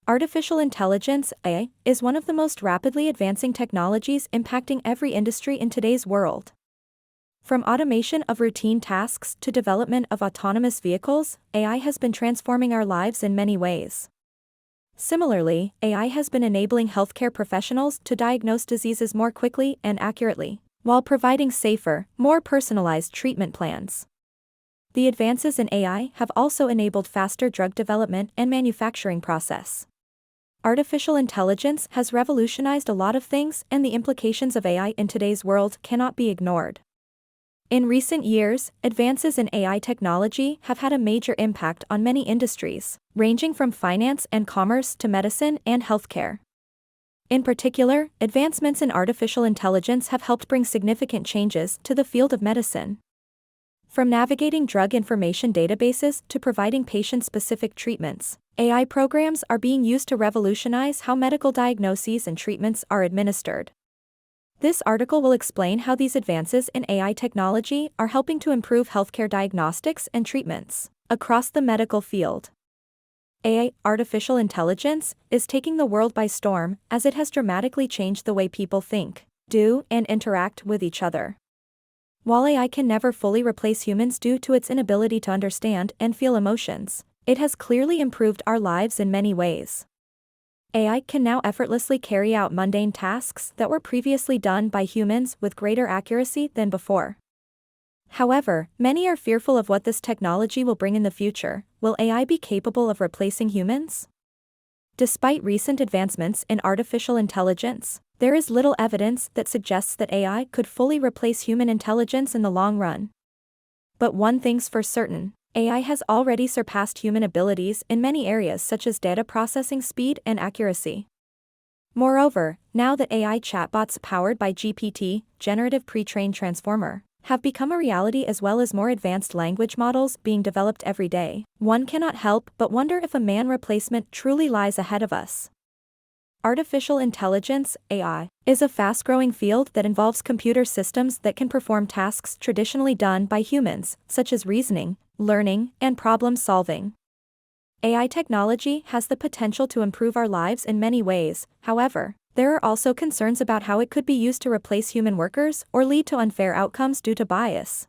Artificial intelligence, AI, is one of the most rapidly advancing technologies impacting every industry in today's world. From automation of routine tasks to development of autonomous vehicles, AI has been transforming our lives in many ways. Similarly, AI has been enabling healthcare professionals to diagnose diseases more quickly and accurately, while providing safer, more personalized treatment plans. The advances in AI have also enabled faster drug development and manufacturing process. Artificial intelligence has revolutionized a lot of things, and the implications of AI in today's world cannot be ignored. In recent years, advances in AI technology have had a major impact on many industries, ranging from finance and commerce to medicine and healthcare. In particular, advancements in artificial intelligence have helped bring significant changes to the field of medicine. From navigating drug information databases to providing patient-specific treatments, AI programs are being used to revolutionize how medical diagnoses and treatments are administered. This article will explain how these advances in AI technology are helping to improve healthcare diagnostics and treatments across the medical field. AI, artificial intelligence, is taking the world by storm as it has dramatically changed the way people think, do, and interact with each other. While AI can never fully replace humans due to its inability to understand and feel emotions, it has clearly improved our lives in many ways. AI can now effortlessly carry out mundane tasks that were previously done by humans with greater accuracy than before. However, many are fearful of what this technology will bring in the future. Will AI be capable of replacing humans? Despite recent advancements in artificial intelligence, there is little evidence that suggests that AI could fully replace human intelligence in the long run. But one thing's for certain, AI has already surpassed human abilities in many areas such as data processing speed and accuracy. Moreover, now that AI chatbots powered by GPT, generative pre-trained transformer, have become a reality as well as more advanced language models being developed every day, one cannot help but wonder if a man replacement truly lies ahead of us. Artificial intelligence, AI, is a fast-growing field that involves computer systems that can perform tasks traditionally done by humans, such as reasoning, learning, and problem-solving. AI technology has the potential to improve our lives in many ways. However, there are also concerns about how it could be used to replace human workers or lead to unfair outcomes due to bias.